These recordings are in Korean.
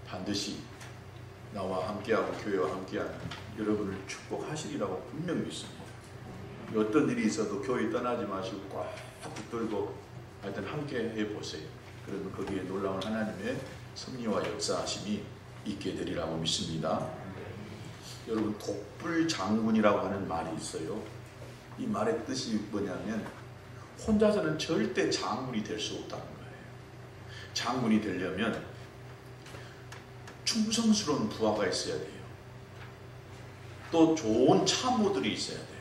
반드시 나와 함께하고 교회와 함께하는 여러분을 축복하시리라고 분명히 믿습니다. 어떤 일이 있어도 교회 떠나지 마시고 꽉 붙들고 하여튼 함께 해보세요. 그러면 거기에 놀라운 하나님의 섭리와 역사하심이 있게 되리라고 믿습니다. 여러분, 독불 장군이라고 하는 말이 있어요. 이 말의 뜻이 뭐냐면 혼자서는 절대 장군이 될 수 없다는 거예요. 장군이 되려면 충성스러운 부하가 있어야 돼요. 또 좋은 참모들이 있어야 돼요.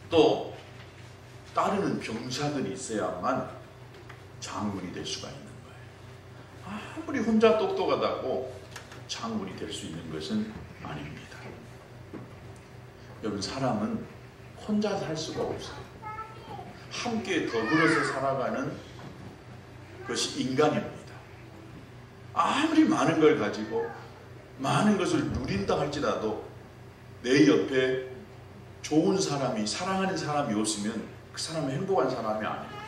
또 따르는 병사들이 있어야만 장군이 될 수가 있는 거예요. 아무리 혼자 똑똑하다고 장군이 될 수 있는 것은 아닙니다. 여러분, 사람은 혼자 살 수가 없어요. 함께 더불어서 살아가는 것이 인간입니다. 아무리 많은 걸 가지고 많은 것을 누린다 할지라도 내 옆에 좋은 사람이, 사랑하는 사람이 없으면 그 사람은 행복한 사람이 아닙니다.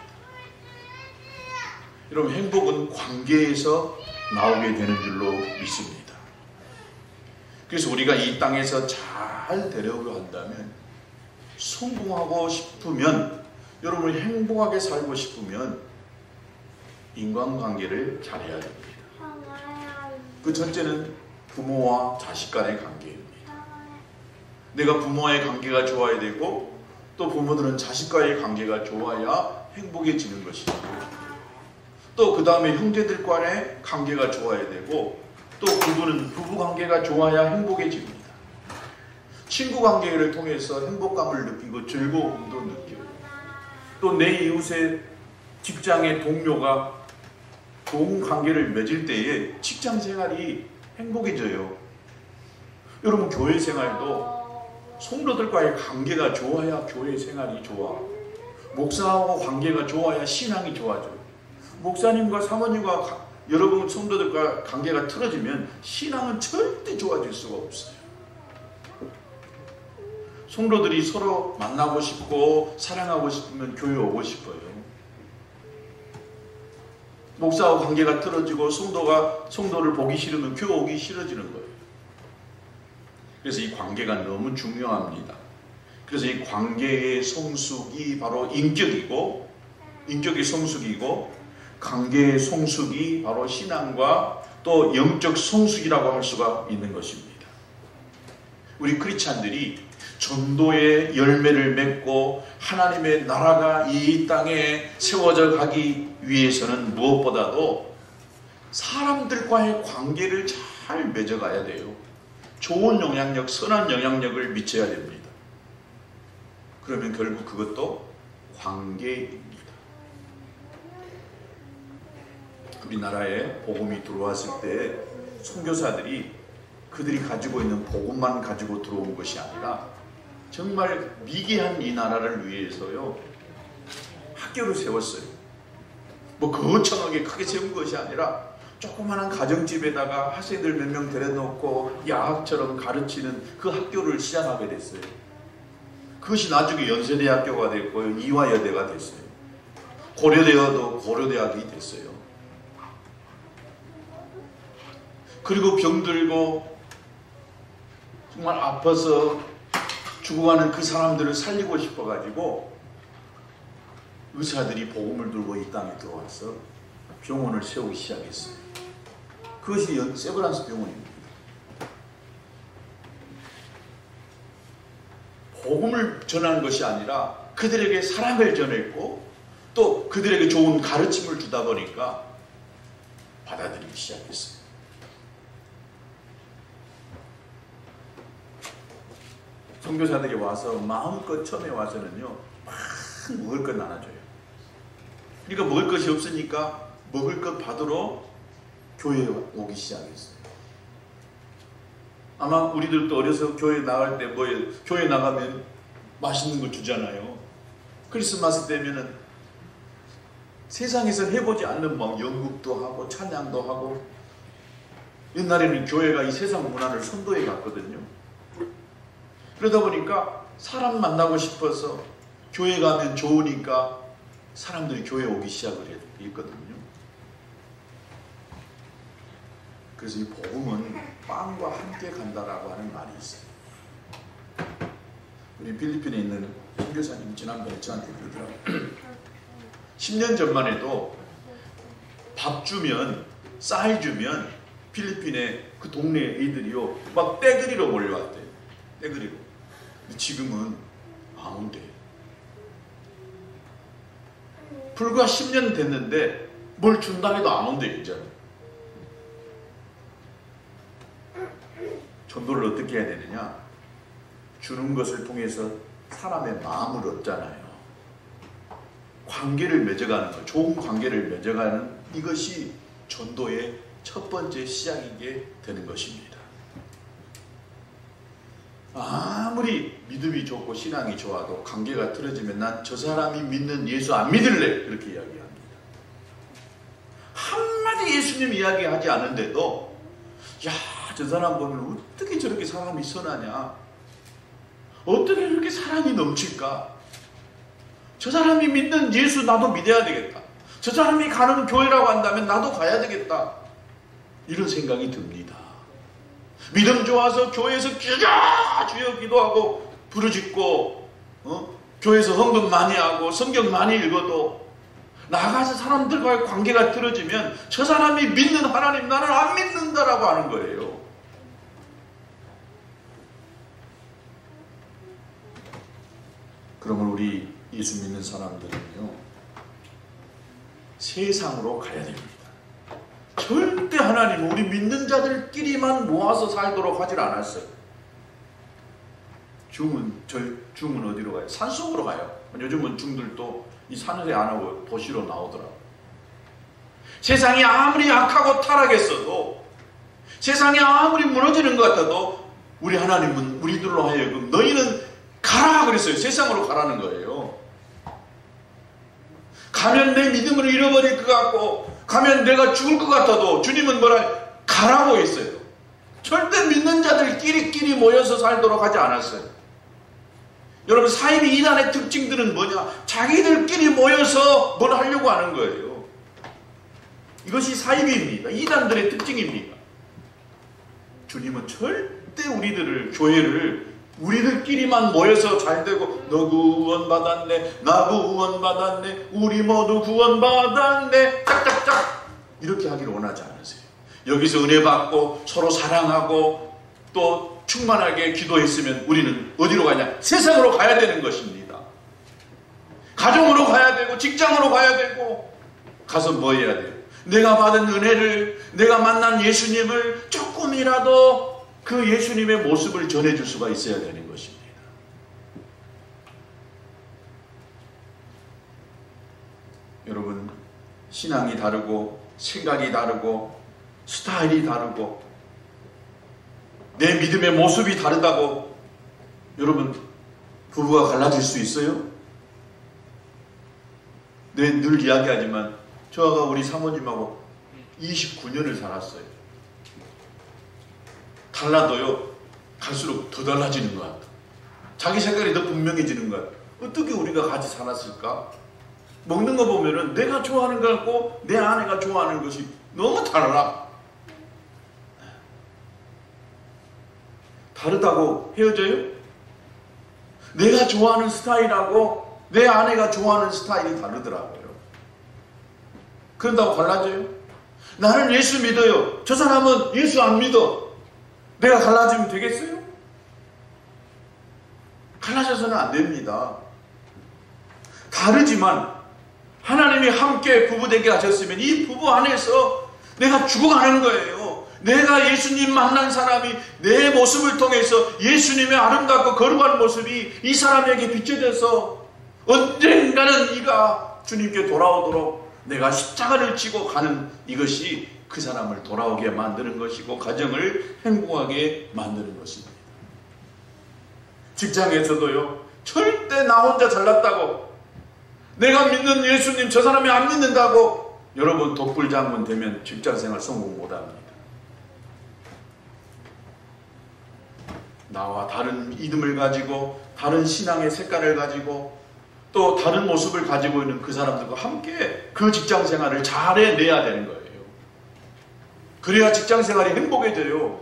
여러분, 행복은 관계에서 나오게 되는 줄로 믿습니다. 그래서 우리가 이 땅에서 잘 되려고 한다면, 성공하고 싶으면, 여러분이 행복하게 살고 싶으면 인간관계를 잘해야 됩니다. 그 첫째는 부모와 자식 간의 관계입니다. 내가 부모와의 관계가 좋아야 되고, 또 부모들은 자식과의 관계가 좋아야 행복해지는 것이고, 또 그 다음에 형제들 간의 관계가 좋아야 되고, 또 그분은 부부 관계가 좋아야 행복해집니다. 친구 관계를 통해서 행복감을 느끼고 즐거움도 느끼고, 또 내 이웃의 직장의 동료가 좋은 관계를 맺을 때에 직장 생활이 행복해져요. 여러분, 교회 생활도 성도들과의 관계가 좋아야 교회 생활이 좋아. 목사하고 관계가 좋아야 신앙이 좋아져요. 목사님과 사모님과 여러분 성도들과 관계가 틀어지면 신앙은 절대 좋아질 수가 없어요. 성도들이 서로 만나고 싶고 사랑하고 싶으면 교회 오고 싶어요. 목사와 관계가 틀어지고 성도가 성도를 보기 싫으면 교회 오기 싫어지는 거예요. 그래서 이 관계가 너무 중요합니다. 그래서 이 관계의 성숙이 바로 인격이고, 인격이 성숙이고, 관계의 성숙이 바로 신앙과 또 영적 성숙이라고 할 수가 있는 것입니다. 우리 크리스찬들이 전도의 열매를 맺고 하나님의 나라가 이 땅에 세워져 가기 위해서는 무엇보다도 사람들과의 관계를 잘 맺어가야 돼요. 좋은 영향력, 선한 영향력을 미쳐야 됩니다. 그러면 결국 그것도 관계입니다. 우리나라에 복음이 들어왔을 때 선교사들이 그들이 가지고 있는 복음만 가지고 들어온 것이 아니라 정말 미개한 이 나라를 위해서요, 학교를 세웠어요. 뭐 거창하게 크게 세운 것이 아니라 조그마한 가정집에다가 학생들 몇 명 데려놓고 야학처럼 가르치는 그 학교를 시작하게 됐어요. 그것이 나중에 연세대학교가 됐고요, 이화여대가 됐어요. 고려대도 고려대학이 됐어요. 그리고 병들고 정말 아파서 죽어가는 그 사람들을 살리고 싶어가지고 의사들이 복음을 들고 이 땅에 들어와서 병원을 세우기 시작했어요. 그것이 세브란스 병원입니다. 복음을 전하는 것이 아니라 그들에게 사랑을 전했고 또 그들에게 좋은 가르침을 주다 보니까 받아들이기 시작했어요. 선교사들이 와서 마음껏 처음에 와서는요, 막 먹을 것 나눠줘요. 그러니까 먹을 것이 없으니까 먹을 것 받으러 교회에 오기 시작했어요. 아마 우리들도 어려서 교회 나갈 때 뭐예요? 교회 나가면 맛있는 거 주잖아요. 크리스마스 때면은 세상에서 해보지 않는 막 연극도 하고 찬양도 하고, 옛날에는 교회가 이 세상 문화를 선도해 갔거든요. 그러다 보니까 사람 만나고 싶어서 교회 가면 좋으니까 사람들이 교회 오기 시작을 했거든요. 그래서 이 복음은 빵과 함께 간다라고 하는 말이 있어요. 우리 필리핀에 있는 선교사님 지난번에 저한테 그러더라고요. 10년 전만 해도 밥 주면, 쌀 주면 필리핀의 그 동네 애들이요 막 떼그리로 몰려왔대요. 떼그리로. 근데 지금은 안 온대요. 불과 10년 됐는데 뭘 준다 해도 안 온대요. 이제는. 전도를 어떻게 해야 되느냐? 주는 것을 통해서 사람의 마음을 얻잖아요. 관계를 맺어가는 것, 좋은 관계를 맺어가는 이것이 전도의 첫 번째 시작이게 되는 것입니다. 아무리 믿음이 좋고 신앙이 좋아도 관계가 틀어지면 난 저 사람이 믿는 예수 안 믿을래 그렇게 이야기합니다. 한마디 예수님 이야기하지 않은데도 야, 저 사람 보면 어떻게 저렇게 사람이 선하냐, 어떻게 그렇게 사랑이 넘칠까, 저 사람이 믿는 예수 나도 믿어야 되겠다, 저 사람이 가는 교회라고 한다면 나도 가야 되겠다, 이런 생각이 듭니다. 믿음 좋아서 교회에서 주여 기도하고 부르짖고 교회에서 헌금 많이 하고 성경 많이 읽어도 나가서 사람들과의 관계가 틀어지면 저 사람이 믿는 하나님 나는 안 믿는다라고 하는 거예요. 그러면 우리 예수 믿는 사람들은요 세상으로 가야 됩니다. 절대 하나님은 우리 믿는 자들끼리만 모아서 살도록 하질 않았어요. 중은 어디로 가요? 산속으로 가요. 요즘은 중들도 이 산을 안 하고 도시로 나오더라고요. 세상이 아무리 약하고 타락했어도, 세상이 아무리 무너지는 것 같아도 우리 하나님은 우리들로 하여금 너희는 가라 그랬어요. 세상으로 가라는 거예요. 가면 내 믿음을 잃어버릴 것 같고 가면 내가 죽을 것 같아도 주님은 뭐라 가라고 했어요. 절대 믿는 자들끼리 모여서 살도록 하지 않았어요. 여러분 사이비 이단의 특징들은 뭐냐? 자기들끼리 모여서 뭘 하려고 하는 거예요. 이것이 사이비입니다. 이단들의 특징입니다. 주님은 절대 우리들을, 교회를 우리들끼리만 모여서 잘되고 너 구원받았네, 나 구원받았네, 우리 모두 구원받았네 짝짝짝 이렇게 하기를 원하지 않으세요. 여기서 은혜 받고 서로 사랑하고 또 충만하게 기도했으면 우리는 어디로 가냐? 세상으로 가야 되는 것입니다. 가정으로 가야 되고 직장으로 가야 되고 가서 뭐 해야 돼요? 내가 받은 은혜를, 내가 만난 예수님을 조금이라도 그 예수님의 모습을 전해줄 수가 있어야 되는 것입니다. 여러분 신앙이 다르고 생각이 다르고 스타일이 다르고 내 믿음의 모습이 다르다고 여러분 부부가 갈라질 수 있어요? 네, 늘 이야기하지만 저가 우리 사모님하고 29년을 살았어요. 달라도요 갈수록 더 달라지는 것 같아요. 자기 색깔이 더 분명해지는 것 같아요. 어떻게 우리가 같이 살았을까? 먹는 거 보면은 내가 좋아하는 거 같고 내 아내가 좋아하는 것이 너무 달라. 다르다고 헤어져요? 내가 좋아하는 스타일하고 내 아내가 좋아하는 스타일이 다르더라고요. 그런다고 갈라져요? 나는 예수 믿어요. 저 사람은 예수 안 믿어. 내가 갈라지면 되겠어요? 갈라져서는 안 됩니다. 다르지만 하나님이 함께 부부되게 하셨으면 이 부부 안에서 내가 죽어가는 거예요. 내가 예수님 만난 사람이 내 모습을 통해서 예수님의 아름답고 거룩한 모습이 이 사람에게 비춰져서 언젠가는 이가 주님께 돌아오도록 내가 십자가를 지고 가는 이것이 그 사람을 돌아오게 만드는 것이고 가정을 행복하게 만드는 것입니다. 직장에서도요 절대 나 혼자 잘났다고 내가 믿는 예수님 저 사람이 안 믿는다고 여러분 독불장군 되면 직장생활 성공 못합니다. 나와 다른 믿음을 가지고 다른 신앙의 색깔을 가지고 또 다른 모습을 가지고 있는 그 사람들과 함께 그 직장생활을 잘 해내야 되는 거예요. 그래야 직장생활이 행복해져요.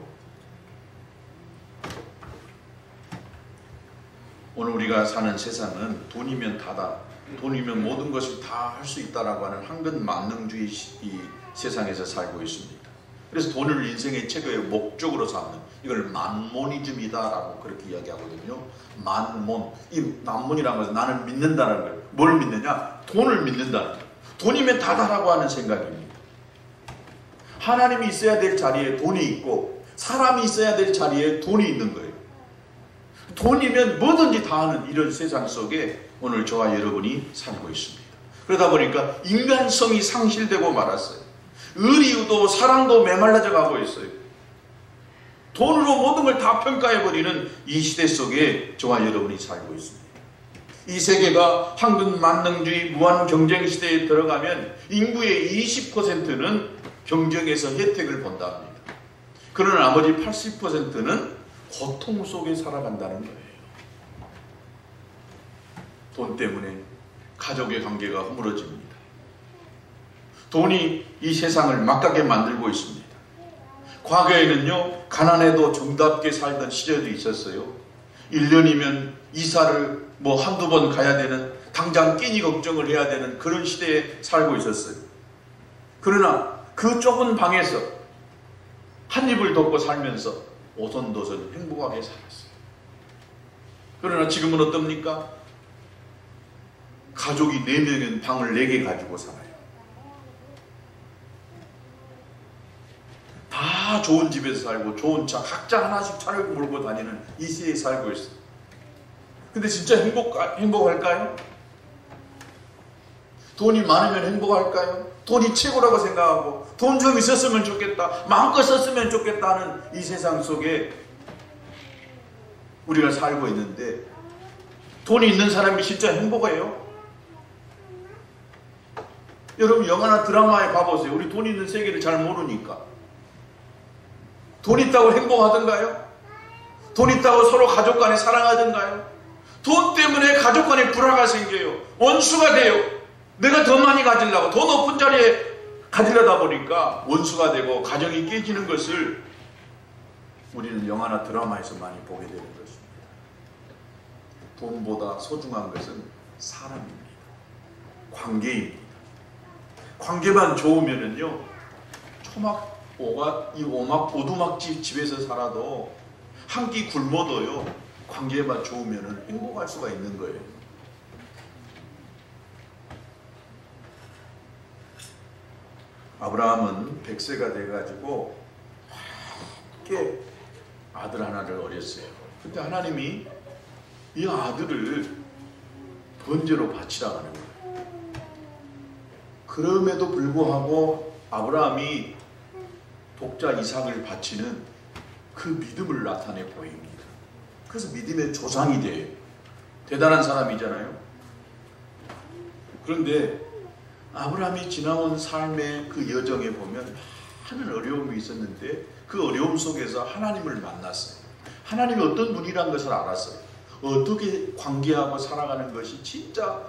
오늘 우리가 사는 세상은 돈이면 다다, 돈이면 모든 것을 다 할 수 있다라고 하는 황금 만능주의 이 세상에서 살고 있습니다. 그래서 돈을 인생의 최고의 목적으로 삼는, 이걸 만모니즘이다라고 그렇게 이야기하거든요. 만몬, 이 만몬이라는 것은 나는 믿는다는 거예요. 뭘 믿느냐? 돈을 믿는다는 거예요. 돈이면 다다라고 하는 생각입니다. 하나님이 있어야 될 자리에 돈이 있고 사람이 있어야 될 자리에 돈이 있는 거예요. 돈이면 뭐든지 다 하는 이런 세상 속에 오늘 저와 여러분이 살고 있습니다. 그러다 보니까 인간성이 상실되고 말았어요. 의리도 사랑도 메말라져 가고 있어요. 돈으로 모든 걸 다 평가해버리는 이 시대 속에 저와 여러분이 살고 있습니다. 이 세계가 황금 만능주의 무한 경쟁 시대에 들어가면 인구의 20%는 경쟁에서 혜택을 본다 합니다. 그러나 나머지 80%는 고통 속에 살아간다는 거예요. 돈 때문에 가족의 관계가 허물어집니다. 돈이 이 세상을 막가게 만들고 있습니다. 과거에는요, 가난해도 정답게 살던 시절도 있었어요. 1년이면 이사를 한두 번 가야 되는, 당장 끼니 걱정을 해야 되는 그런 시대에 살고 있었어요. 그러나 그 좁은 방에서 한 입을 덮고 살면서 오손도손 행복하게 살았어요. 그러나 지금은 어떻습니까? 가족이 4명인 방을 4개 가지고 살아요. 다 좋은 집에서 살고 좋은 차, 각자 하나씩 차를 몰고 다니는 이 시대에 살고 있어요. 근데 진짜 행복할까요? 돈이 많으면 행복할까요? 돈이 최고라고 생각하고 돈 좀 있었으면 좋겠다, 마음껏 썼으면 좋겠다는 이 세상 속에 우리가 살고 있는데, 돈이 있는 사람이 진짜 행복해요? 여러분 영화나 드라마에 가보세요. 우리 돈 있는 세계를 잘 모르니까. 돈 있다고 행복하던가요? 돈 있다고 서로 가족 간에 사랑하던가요? 돈 때문에 가족 간에 불화가 생겨요. 원수가 돼요. 내가 더 많이 가지려고 더 높은 자리에 가지려다 보니까 원수가 되고 가정이 깨지는 것을 우리는 영화나 드라마에서 많이 보게 되는 것입니다. 돈보다 소중한 것은 사람입니다. 관계입니다. 관계만 좋으면은요, 오두막집 집에서 살아도 한 끼 굶어도요, 관계만 좋으면은 행복할 수가 있는 거예요. 아브라함은 100세가 돼가지고 함께 아들 하나를 얻었어요. 근데 하나님이 이 아들을 번제로 바치라고 하는 거예요. 그럼에도 불구하고 아브라함이 독자 이삭을 바치는 그 믿음을 나타내 보입니다. 그래서 믿음의 조상이 돼요. 대단한 사람이잖아요. 그런데 아브라함이 지나온 삶의 그 여정에 보면 많은 어려움이 있었는데 그 어려움 속에서 하나님을 만났어요. 하나님이 어떤 분이라는 것을 알았어요. 어떻게 관계하고 살아가는 것이 진짜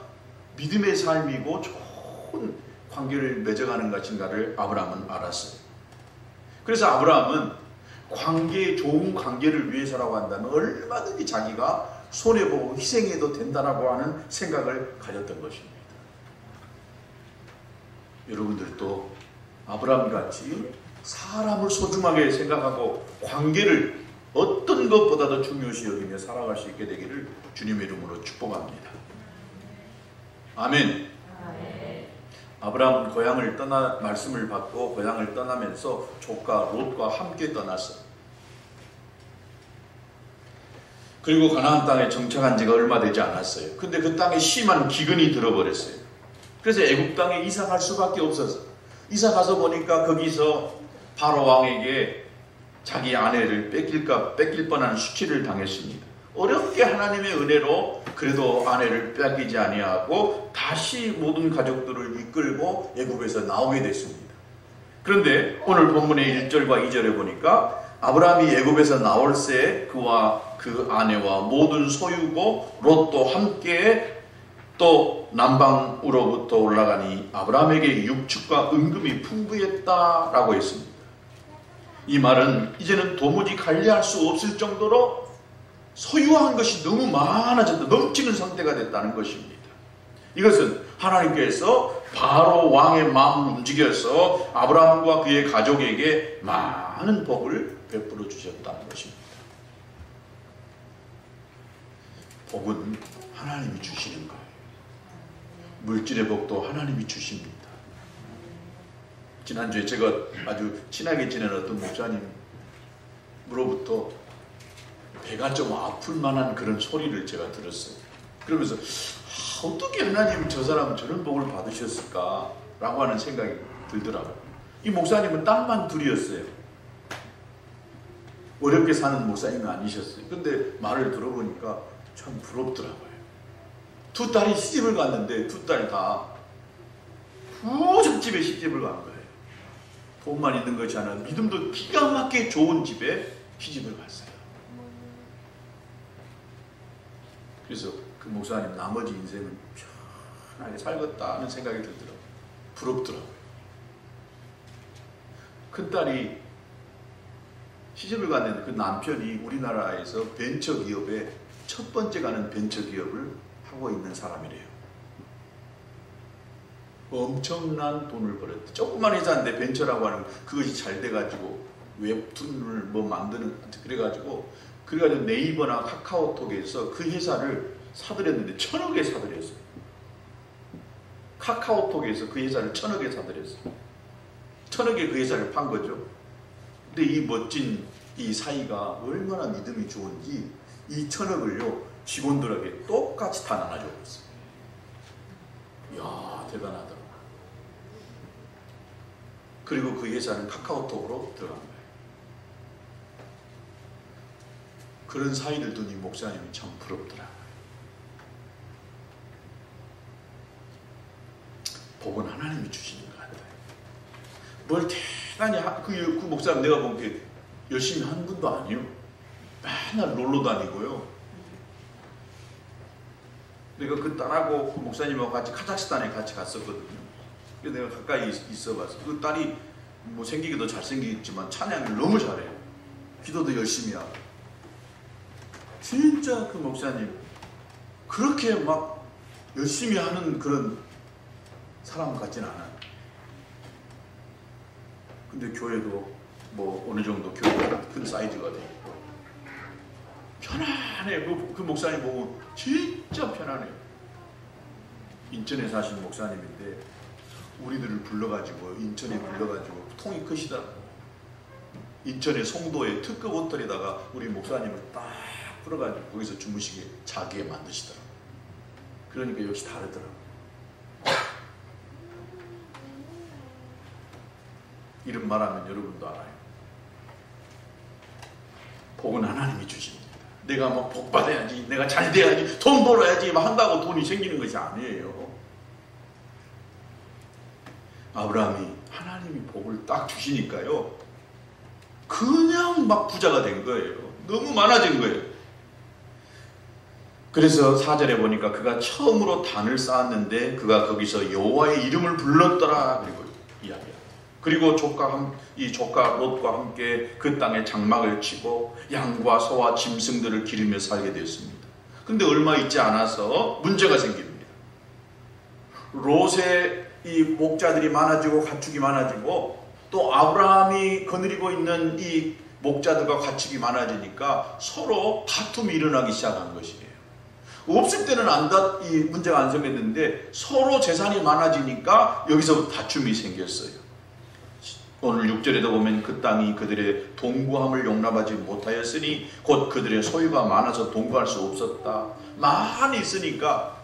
믿음의 삶이고 좋은 관계를 맺어가는 것인가를 아브라함은 알았어요. 그래서 아브라함은 좋은 관계를 위해서라고 한다면 얼마든지 자기가 손해보고 희생해도 된다라고 하는 생각을 가졌던 것입니다. 여러분들도 아브라함같이 사람을 소중하게 생각하고 관계를 어떤 것보다도 중요시 여기며 살아갈 수 있게 되기를 주님의 이름으로 축복합니다. 아멘. 아브라함은 말씀을 받고 고향을 떠나면서 조카 롯과 함께 떠났어요. 그리고 가나안 땅에 정착한 지가 얼마 되지 않았어요. 근데 그 땅에 심한 기근이 들어버렸어요. 그래서 애굽 땅에 이사 갈 수밖에 없었어요. 이사 가서 보니까 거기서 바로 왕에게 자기 아내를 뺏길 뻔한 수치를 당했습니다. 어렵게 하나님의 은혜로 그래도 아내를 뺏기지 아니하고 다시 모든 가족들을 이끌고 애굽에서 나오게 됐습니다. 그런데 오늘 본문의 1절과 2절에 보니까 아브라함이 애굽에서 나올 새 그와 그 아내와 모든 소유고 롯도 함께 또 남방으로부터 올라가니 아브라함에게 육축과 은금이 풍부했다라고 했습니다. 이 말은 이제는 도무지 관리할 수 없을 정도로 소유한 것이 너무 많아졌다, 넘치는 상태가 됐다는 것입니다. 이것은 하나님께서 바로 왕의 마음을 움직여서 아브라함과 그의 가족에게 많은 복을 베풀어 주셨다는 것입니다. 복은 하나님이 주시는 거예요. 물질의 복도 하나님이 주십니다. 지난주에 제가 아주 친하게 지낸 어떤 목사님으로부터 배가 좀 아플 만한 그런 소리를 제가 들었어요. 그러면서 어떻게 하나님 저 사람 저런 복을 받으셨을까 라고 하는 생각이 들더라고요. 이 목사님은 딸만 둘이었어요. 어렵게 사는 목사님은 아니셨어요. 근데 말을 들어보니까 참 부럽더라고요. 두 딸이 시집을 갔는데 두 딸 다 부잣집에 시집을 간 거예요. 돈만 있는 것이 아니라 믿음도 기가 막히게 좋은 집에 시집을 갔어요. 그래서 그 목사님 나머지 인생은 편하게 살겠다 하는 생각이 들더라고요. 부럽더라고요. 큰딸이 시집을 갔는데 그 남편이 우리나라에서 벤처기업에 첫 번째 가는 벤처기업을 하고 있는 사람이래요. 엄청난 돈을 벌었대. 조그만 회사인데 벤처라고 하는 그것이 잘 돼가지고 웹툰을 뭐 만드는 그래가지고 네이버나 카카오톡에서 그 회사를 사들였는데 1,000억에 사들였어요. 카카오톡에서 그 회사를 1,000억에 사들였어요. 1,000억에 그 회사를 판 거죠. 근데 이 멋진 이 사이가 얼마나 믿음이 좋은지 이 1,000억을요 직원들에게 똑같이 다 나눠줬어요. 이야, 대단하더라고요. 그리고 그 회사는 카카오톡으로 들어간 거예요. 그런 사이를 둔 이 목사님이 참 부럽더라고요. 복은 하나님이 주시는 것 같아요. 뭘 대단히 그 목사님 내가 본 게 열심히 한 분도 아니에요. 맨날 놀러 다니고요. 내가 그 딸하고 그 목사님하고 같이 카자흐스탄에 같이 갔었거든요. 그래서 내가 가까이 있어봤어. 그 딸이 뭐 생기기도 잘생기겠지만 찬양을 너무 잘해요. 기도도 열심히 하고. 진짜 그 목사님 그렇게 막 열심히 하는 그런 사람 같진 않아요. 근데 교회도 뭐 어느 정도 교회가 큰 사이즈가 돼 있고 편안해. 그 목사님 보면 진짜 편안해요. 인천에 사신 목사님인데 우리들을 불러가지고 인천에 불러가지고 통이 크시더라고요. 인천의 송도에 특급 호텔에다가 우리 목사님을 딱 풀어가지고 거기서 주무시게 자게 만드시더라고요. 그러니까 역시 다르더라고요. 이런 말하면 여러분도 알아요. 복은 하나님이 주십니다. 내가 뭐 복 받아야지, 내가 잘 돼야지, 돈 벌어야지 막 한다고 돈이 생기는 것이 아니에요. 아브라함이 하나님이 복을 딱 주시니까요, 그냥 막 부자가 된 거예요. 너무 많아진 거예요. 그래서 4절에 보니까 그가 처음으로 단을 쌓았는데 그가 거기서 여호와의 이름을 불렀더라. 그리고 이야기합니다. 그리고 이 조카 롯과 함께 그 땅에 장막을 치고 양과 소와 짐승들을 기르며 살게 되었습니다. 근데 얼마 있지 않아서 문제가 생깁니다. 롯의 이 목자들이 많아지고 가축이 많아지고 또 아브라함이 거느리고 있는 이 목자들과 가축이 많아지니까 서로 다툼이 일어나기 시작한 것이에요. 없을 때는 이 문제가 안 생겼는데 서로 재산이 많아지니까 여기서부터 다툼이 생겼어요. 오늘 6절에도 보면 그 땅이 그들의 동거함을 용납하지 못하였으니 곧 그들의 소유가 많아서 동거할 수 없었다. 많이 있으니까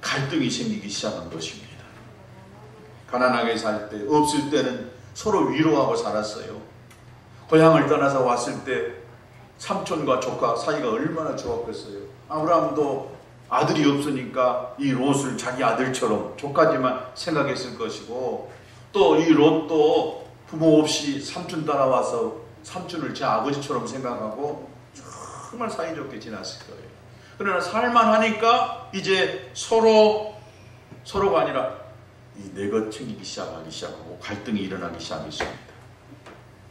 갈등이 생기기 시작한 것입니다. 가난하게 살 때, 없을 때는 서로 위로하고 살았어요. 고향을 떠나서 왔을 때 삼촌과 조카 사이가 얼마나 좋았겠어요. 아브라함도 아들이 없으니까 이 롯을 자기 아들처럼 조카지만 생각했을 것이고, 또 이 롯도 부모 없이 삼촌 따라와서 삼촌을 제 아버지처럼 생각하고 정말 사이좋게 지났을 거예요. 그러나 살만하니까 이제 서로가 아니라 내 것 챙기기 시작하고 갈등이 일어나기 시작했습니다.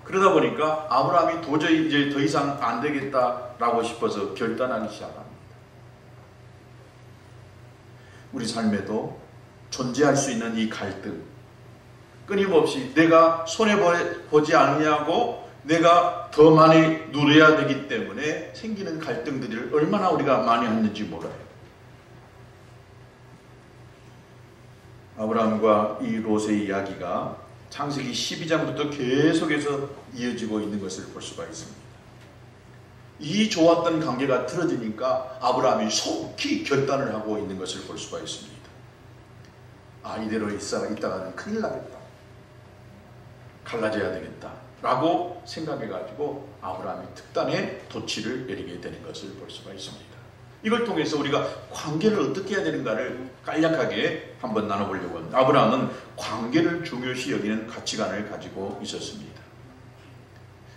그러다 보니까 아브라함이 도저히 이제 더 이상 안 되겠다라고 싶어서 결단하기 시작합니다. 우리 삶에도 존재할 수 있는 이 갈등, 끊임없이 내가 손해보지 않냐고 내가 더 많이 누려야 되기 때문에 생기는 갈등들을 얼마나 우리가 많이 했는지 몰라요. 아브라함과 이 롯의 이야기가 창세기 12장부터 계속해서 이어지고 있는 것을 볼 수가 있습니다. 이 좋았던 관계가 틀어지니까 아브라함이 속히 결단을 하고 있는 것을 볼 수가 있습니다. 아, 이대로 있다가는 큰일 나겠다. 갈라져야 되겠다. 라고 생각해가지고 아브라함이 특단의 도치를 내리게 되는 것을 볼 수가 있습니다. 이걸 통해서 우리가 관계를 어떻게 해야 되는가를 간략하게 한번 나눠보려고 합니다. 아브라함은 관계를 중요시 여기는 가치관을 가지고 있었습니다.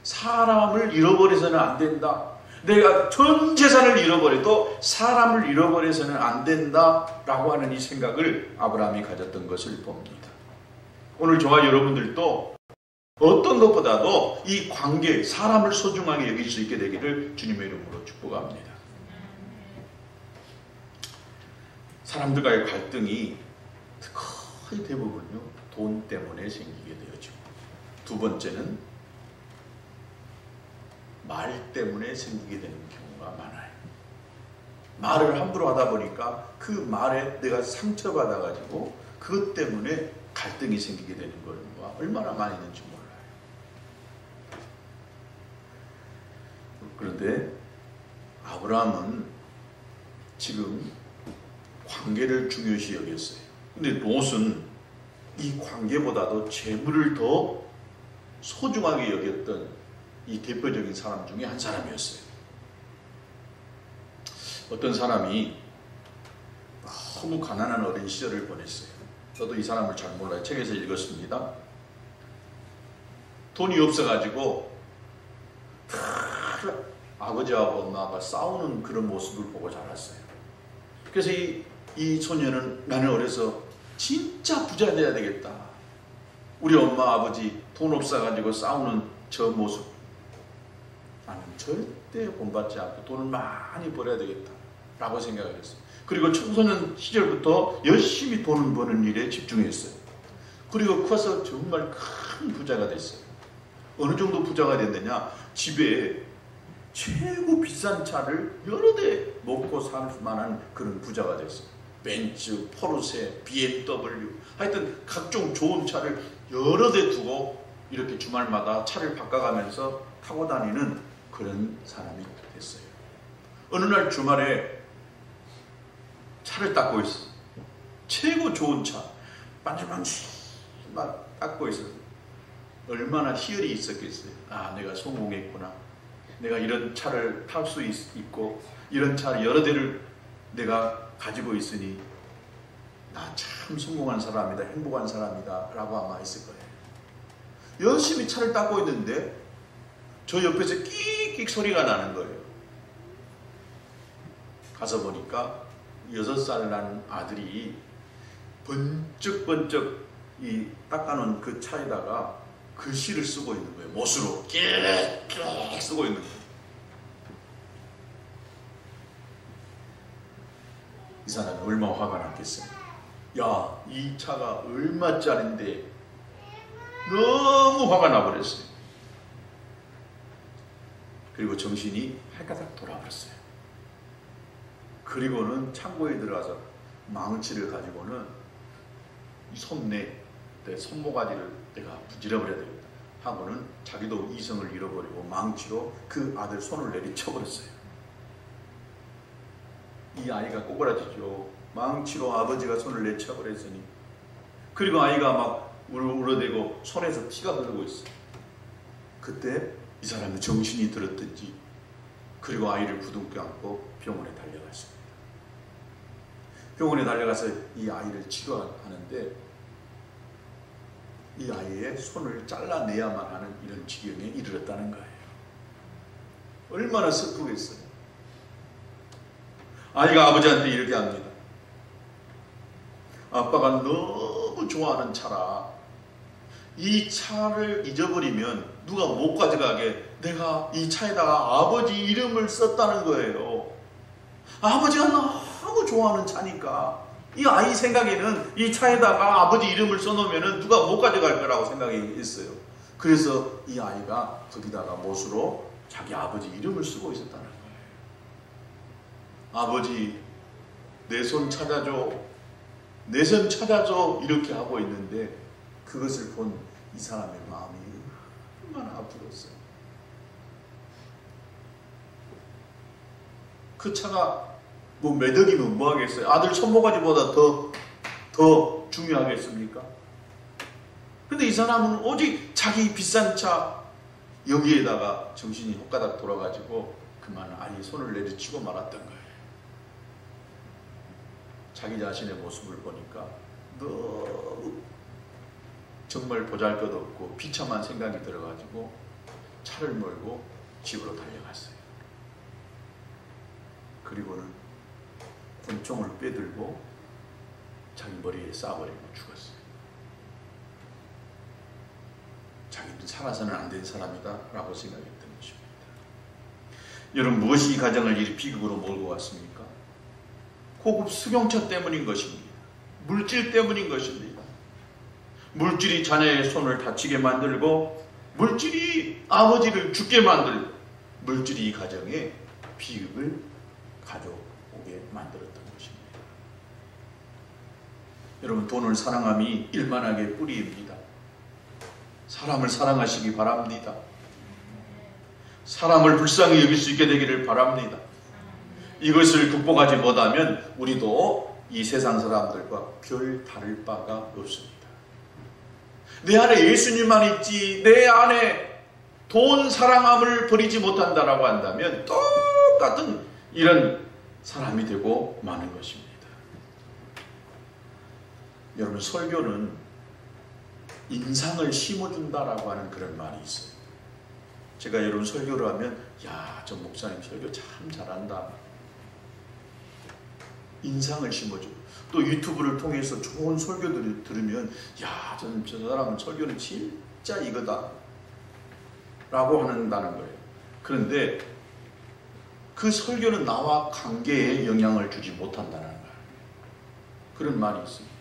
사람을 잃어버려서는 안 된다. 내가 전 재산을 잃어버려도 사람을 잃어버려서는 안 된다라고 하는 이 생각을 아브라함이 가졌던 것을 봅니다. 오늘 저와 여러분들도 어떤 것보다도 이 관계, 사람을 소중하게 여길 수 있게 되기를 주님의 이름으로 축복합니다. 사람들과의 갈등이 거의 대부분요, 돈 때문에 생기게 되죠. 두 번째는 말 때문에 생기게 되는 경우가 많아요. 말을 함부로 하다 보니까 그 말에 내가 상처받아가지고 그것 때문에 갈등이 생기게 되는 걸 얼마나 많이 있는지 몰라요. 그런데 아브라함은 지금 관계를 중요시 여겼어요. 근데 롯은 이 관계보다도 재물을 더 소중하게 여겼던 이 대표적인 사람 중에 한 사람이었어요. 어떤 사람이 너무 가난한 어린 시절을 보냈어요. 저도 이 사람을 잘 몰라요. 책에서 읽었습니다. 돈이 없어가지고 아버지하고 엄마가 싸우는 그런 모습을 보고 자랐어요. 그래서 이 소녀는 나는 어려서 진짜 부자 돼야 되겠다. 우리 엄마 아버지 돈 없어가지고 싸우는 저 모습 나는 절대 본받지 않고 돈을 많이 벌어야 되겠다 라고 생각을 했어요. 그리고 청소년 시절부터 열심히 돈을 버는 일에 집중했어요. 그리고 커서 정말 큰 부자가 됐어요. 어느 정도 부자가 됐느냐, 집에 최고 비싼 차를 여러 대 먹고 살 만한 그런 부자가 됐어요. 벤츠, 포르쉐, BMW, 하여튼 각종 좋은 차를 여러 대 두고 이렇게 주말마다 차를 바꿔가면서 타고 다니는 그런 사람이 됐어요. 어느 날 주말에 차를 닦고 있어요. 최고 좋은 차, 반질반질 막 닦고 있어요. 얼마나 희열이 있었겠어요. 아, 내가 성공했구나. 내가 이런 차를 탈 수 있고 이런 차 여러 대를 내가 가지고 있으니 나 참 성공한 사람이다, 행복한 사람이다 라고 아마 했을 거예요. 열심히 차를 닦고 있는데 저 옆에서 끽끽 소리가 나는 거예요. 가서 보니까 6살 난 아들이 번쩍번쩍 이 닦아놓은 그 차에다가 글씨를 쓰고 있는 거예요. 못으로 끽끽 쓰고 있는 거예요. 이 사람이 얼마나 화가 났겠어요. 야, 이 차가 얼마짜린데 너무 화가 나버렸어요. 그리고 정신이 할까닥 돌아버렸어요. 그리고는 창고에 들어가서 망치를 가지고는 내 손모가지를 내가 부질러버려야 되겠다 하고는 자기도 이성을 잃어버리고 망치로 그 아들 손을 내리쳐버렸어요. 이 아이가 꼬꾸라지죠. 망치로 아버지가 손을 내쳐버렸으니. 그리고 아이가 막 울어대고 손에서 피가 흐르고 있어요. 그때 이 사람은 정신이 들었든지 그리고 아이를 부둥켜 안고 병원에 달려갔습니다. 병원에 달려가서 이 아이를 치료하는데 이 아이의 손을 잘라내야만 하는 이런 지경에 이르렀다는 거예요. 얼마나 슬프겠어요. 아이가 아버지한테 이렇게 합니다. 아빠가 너무 좋아하는 차라 이 차를 잊어버리면 누가 못 가져가게 내가 이 차에다가 아버지 이름을 썼다는 거예요. 아버지가 너무 좋아하는 차니까 이 아이 생각에는 이 차에다가 아버지 이름을 써놓으면 누가 못 가져갈 거라고 생각했어요. 그래서 이 아이가 거기다가 못으로 자기 아버지 이름을 쓰고 있었다는 거예요. 아버지 내 손 찾아줘, 내 손 찾아줘 이렇게 하고 있는데 그것을 본 이 사람의 마음이 얼마나 아프겠어요. 그 차가 뭐 매덕이면 뭐 하겠어요? 아들 손모가지보다 더 중요하겠습니까? 근데 이 사람은 오직 자기 비싼 차 여기에다가 정신이 헛가닥 돌아가지고 그만 아예 손을 내리치고 말았던 거예요. 자기 자신의 모습을 보니까 너무 정말 보잘것없고 비참한 생각이 들어가지고 차를 몰고 집으로 달려갔어요. 그리고는 권총을 빼들고 자기 머리에 쏴버리고 죽었어요. 자기는 살아서는 안 된 사람이다 라고 생각했던 것입니다. 여러분, 무엇이 이 가정을 이리 비극으로 몰고 왔습니까? 고급 승용차 때문인 것입니다. 물질 때문인 것입니다. 물질이 자녀의 손을 다치게 만들고 물질이 아버지를 죽게 만들고 물질이 이 가정에 비극을 가져오게 만들었던 것입니다. 여러분, 돈을 사랑함이 일만하게 뿌리입니다. 사람을 사랑하시기 바랍니다. 사람을 불쌍히 여길 수 있게 되기를 바랍니다. 이것을 극복하지 못하면 우리도 이 세상 사람들과 별 다를 바가 없습니다. 내 안에 예수님만 있지 내 안에 돈 사랑함을 버리지 못한다라고 한다면 똑같은 이런 사람이 되고 마는 것입니다. 여러분, 설교는 인상을 심어준다라고 하는 그런 말이 있어요. 제가 여러분 설교를 하면 야, 저 목사님 설교 참 잘한다. 인상을 심어줘. 또 유튜브를 통해서 좋은 설교들을 들으면 야, 저 사람은 설교는 진짜 이거다 라고 한다는 거예요. 그런데 그 설교는 나와 관계에 영향을 주지 못한다는 거예요. 그런 말이 있습니다.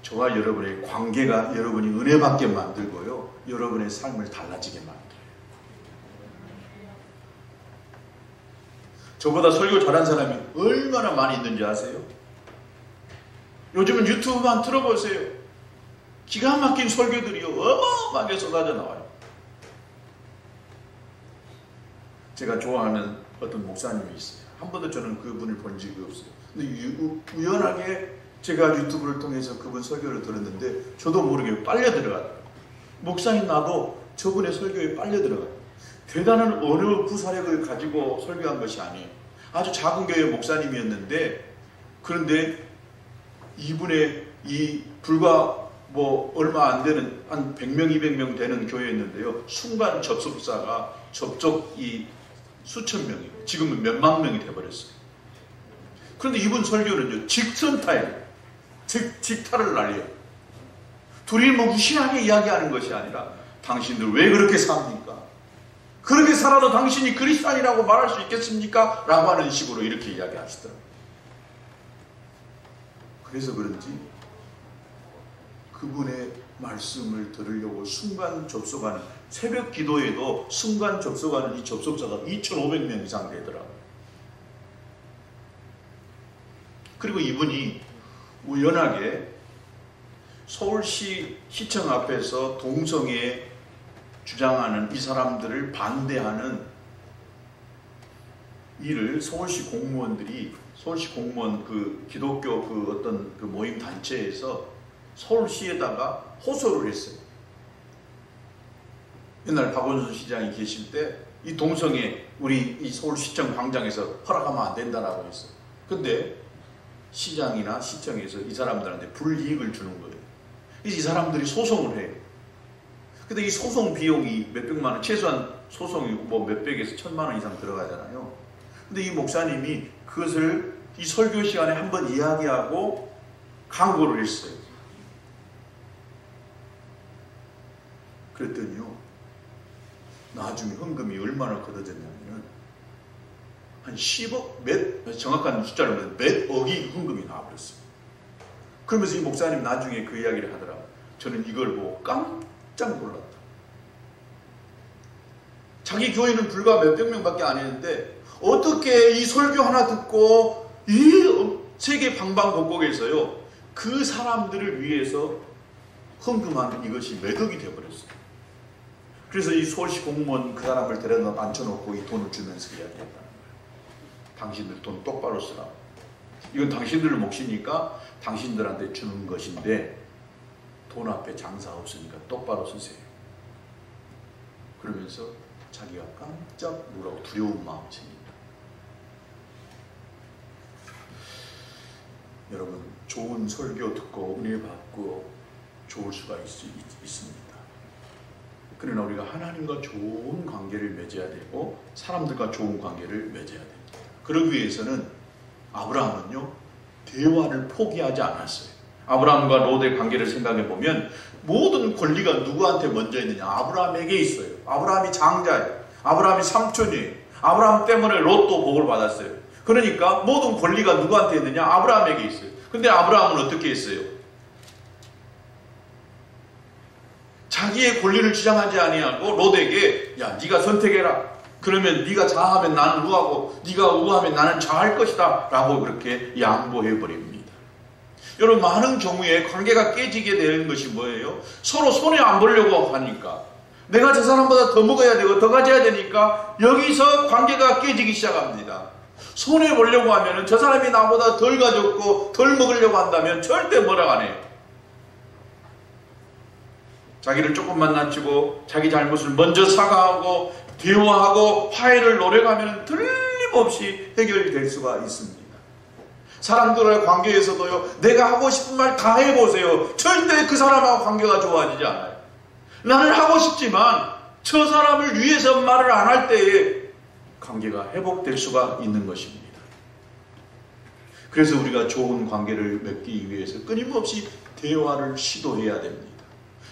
저와 여러분의 관계가 여러분이 은혜 받게 만들고요, 여러분의 삶을 달라지게 만들어요. 저보다 설교 잘한 사람이 얼마나 많이 있는지 아세요? 요즘은 유튜브만 틀어보세요. 기가 막힌 설교들이요, 어마어마하게 쏟아져 나와요. 제가 좋아하는 어떤 목사님이 있어요. 한 번도 저는 그분을 본 적이 없어요. 근데 우연하게 제가 유튜브를 통해서 그분 설교를 들었는데 저도 모르게 빨려 들어가요. 목사님 나도 저분의 설교에 빨려 들어가요. 대단한 어느 부사력을 가지고 설교한 것이 아니에요. 아주 작은 교회 목사님이었는데, 그런데 이분의 이 불과 뭐 얼마 안 되는 한 100명, 200명 되는 교회였는데요, 순간 접속자가 접촉이 수천 명이, 지금은 몇만 명이 돼버렸어요. 그런데 이분 설교는요, 직선타예요. 직타를 날려요. 둘이 뭐 무시하게 이야기하는 것이 아니라 당신들 왜 그렇게 삽니까? 그렇게 살아도 당신이 그리스도인이라고 말할 수 있겠습니까? 라고 하는 식으로 이렇게 이야기하시더라고요. 그래서 그런지 그분의 말씀을 들으려고 순간 접속하는, 새벽 기도에도 순간 접속하는 이 접속자가 2,500명 이상 되더라고요. 그리고 이분이 우연하게 서울시 시청 앞에서 동성애 주장하는 이 사람들을 반대하는 일을 서울시 공무원들이, 서울시 공무원 그 기독교 그 어떤 그 모임 단체에서 서울시에다가 호소를 했어요. 옛날 박원순 시장이 계실 때 이 동성애 우리 이 서울시청 광장에서 허락하면 안 된다라고 했어요. 근데 시장이나 시청에서 이 사람들한테 불이익을 주는 거예요. 그래서 이 사람들이 소송을 해요. 근데 이 소송 비용이 몇백만 원, 최소한 소송이 뭐 몇백에서 1,000만 원 이상 들어가잖아요. 근데 이 목사님이 그것을 이 설교 시간에 한번 이야기하고 강구를 했어요. 그랬더니요, 나중에 헌금이 얼마나 거둬졌냐면 한 10억, 정확한 숫자로는 몇 억이 헌금이 나와버렸어요. 그러면서 이 목사님 나중에 그 이야기를 하더라고요. 저는 이걸 보고 깜짝 놀랐다. 자기 교회는 불과 몇백 명밖에 안 했는데 어떻게 이 설교 하나 듣고 이 세계 방방곡곡에서요, 그 사람들을 위해서 헌금한 이것이 몇 억이 되어버렸어요. 그래서 이 서울시 공무원 그 사람을 데려다 앉혀놓고 이 돈을 주면서 이야기했다는 거예요. 당신들 돈 똑바로 쓰라. 이건 당신들 몫이니까 당신들한테 주는 것인데 돈 앞에 장사 없으니까 똑바로 쓰세요. 그러면서 자기가 깜짝 놀라고 두려운 마음이 생긴다. 여러분, 좋은 설교 듣고 은혜 받고 좋을 수가 있습니다. 그러나 우리가 하나님과 좋은 관계를 맺어야 되고 사람들과 좋은 관계를 맺어야 됩니다. 그러기 위해서는 아브라함은요, 대화를 포기하지 않았어요. 아브라함과 롯의 관계를 생각해 보면 모든 권리가 누구한테 먼저 있느냐? 아브라함에게 있어요. 아브라함이 장자예요. 아브라함이 삼촌이에요. 아브라함 때문에 롯도 복을 받았어요. 그러니까 모든 권리가 누구한테 있느냐? 아브라함에게 있어요. 근데 아브라함은 어떻게 했어요? 자기의 권리를 주장하지 아니하고 롯에게, 야, 네가 선택해라. 그러면 네가 좌하면 나는 우하고 네가 우하면 나는 좌할 것이다 라고 그렇게 양보해 버립니다. 여러분, 많은 경우에 관계가 깨지게 되는 것이 뭐예요? 서로 손해 안 보려고 하니까, 내가 저 사람보다 더 먹어야 되고 더 가져야 되니까 여기서 관계가 깨지기 시작합니다. 손해 보려고 하면 저 사람이 나보다 덜 가졌고 덜 먹으려고 한다면 절대 뭐라고 안 해요. 자기를 조금만 낮추고 자기 잘못을 먼저 사과하고 대화하고 화해를 노력하면 틀림없이 해결될 수가 있습니다. 사람들의 관계에서도요, 내가 하고 싶은 말 다 해보세요. 절대 그 사람하고 관계가 좋아지지 않아요. 나는 하고 싶지만 저 사람을 위해서 말을 안 할 때에 관계가 회복될 수가 있는 것입니다. 그래서 우리가 좋은 관계를 맺기 위해서 끊임없이 대화를 시도해야 됩니다.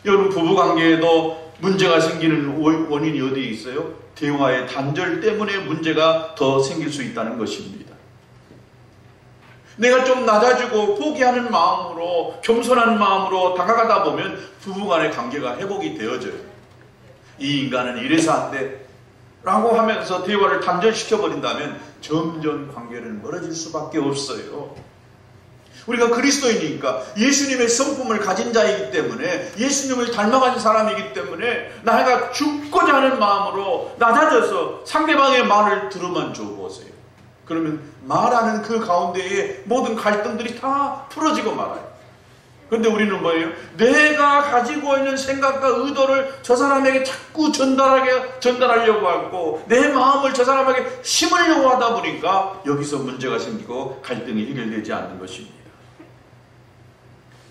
여러분, 부부관계에도 문제가 생기는 원인이 어디에 있어요? 대화의 단절 때문에 문제가 더 생길 수 있다는 것입니다. 내가 좀 낮아지고 포기하는 마음으로, 겸손한 마음으로 다가가다 보면 부부간의 관계가 회복이 되어져요. 이 인간은 이래서 안 돼 라고 하면서 대화를 단절시켜버린다면 점점 관계는 멀어질 수밖에 없어요. 우리가 그리스도인이니까 예수님의 성품을 가진 자이기 때문에, 예수님을 닮아가는 사람이기 때문에 내가 죽고자 하는 마음으로 낮아져서 상대방의 말을 들어만 줘보세요. 그러면 말하는 그 가운데에 모든 갈등들이 다 풀어지고 말아요. 그런데 우리는 뭐예요? 내가 가지고 있는 생각과 의도를 저 사람에게 자꾸 전달하려고 하고 내 마음을 저 사람에게 심으려고 하다 보니까 여기서 문제가 생기고 갈등이 해결되지 않는 것입니다.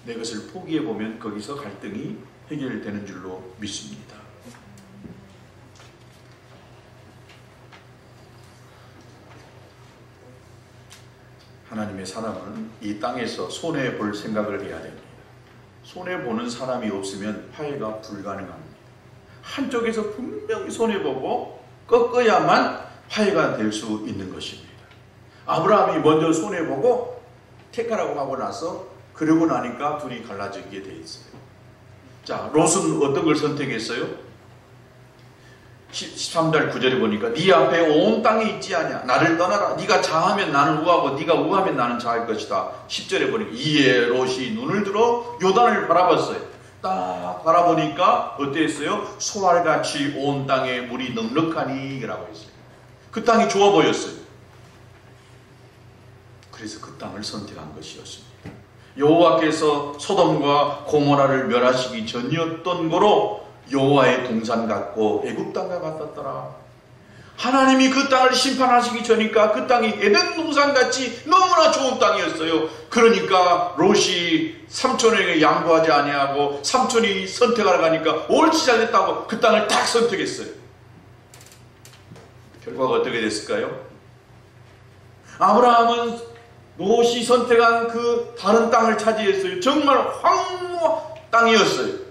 내 것을 포기해보면 거기서 갈등이 해결되는 줄로 믿습니다. 하나님의 사람은 이 땅에서 손해볼 생각을 해야 됩니다. 손해보는 사람이 없으면 화해가 불가능합니다. 한쪽에서 분명히 손해보고 꺾어야만 화해가 될 수 있는 것입니다. 아브라함이 먼저 손해보고 택하라고 하고 나서 그러고 나니까 둘이 갈라지게 돼 있어요. 자, 롯은 어떤 걸 선택했어요? 13절 9절에 보니까 네 앞에 온 땅이 있지 않냐, 나를 떠나라. 네가 좌하면 나는 우하고 네가 우하면 나는 좌할 것이다. 10절에 보니까 이에 롯이 눈을 들어 요단을 바라봤어요. 딱 바라보니까 어땠어요? 소알같이 온 땅에 물이 넉넉하니 라고 했어요. 그 땅이 좋아 보였어요. 그래서 그 땅을 선택한 것이었습니다. 여호와께서 소돔과 고모라를 멸하시기 전이었던 거로 여호와의 동산 같고 애굽 땅과 같았더라. 하나님이 그 땅을 심판하시기 전이니까 그 땅이 에덴 동산같이 너무나 좋은 땅이었어요. 그러니까 롯이 삼촌에게 양보하지 아니하고 삼촌이 선택하러 가니까 옳지 잘됐다고 그 땅을 딱 선택했어요. 결과가 어떻게 됐을까요? 아브라함은 롯이 선택한 그 다른 땅을 차지했어요. 정말 황무 땅이었어요.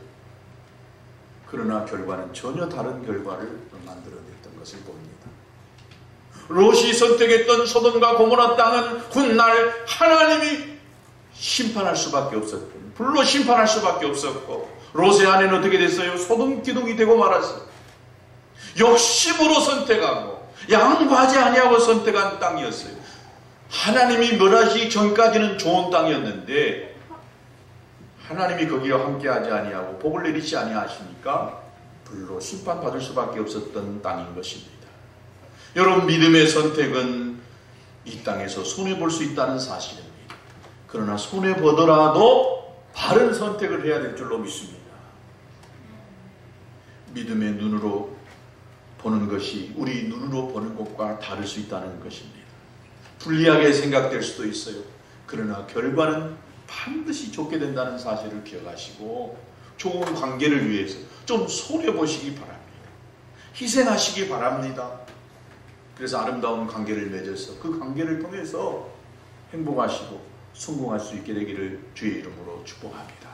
그러나 결과는 전혀 다른 결과를 만들어냈던 것을 봅니다. 롯이 선택했던 소돔과 고모라 땅은 훗날 하나님이 심판할 수밖에 없었고, 불로 심판할 수밖에 없었고, 롯의 아내는 어떻게 됐어요? 소돔 기둥이 되고 말았어요. 욕심으로 선택하고 양보하지 아니하고 선택한 땅이었어요. 하나님이 멸하시기 전까지는 좋은 땅이었는데 하나님이 거기와 함께하지 아니하고 복을 내리지 아니하시니까 불로 심판받을 수밖에 없었던 땅인 것입니다. 여러분, 믿음의 선택은 이 땅에서 손해볼 수 있다는 사실입니다. 그러나 손해보더라도 바른 선택을 해야 될 줄로 믿습니다. 믿음의 눈으로 보는 것이 우리 눈으로 보는 것과 다를 수 있다는 것입니다. 불리하게 생각될 수도 있어요. 그러나 결과는 반드시 좋게 된다는 사실을 기억하시고 좋은 관계를 위해서 좀 손해보시기 바랍니다. 희생하시기 바랍니다. 그래서 아름다운 관계를 맺어서 그 관계를 통해서 행복하시고 성공할 수 있게 되기를 주의 이름으로 축복합니다.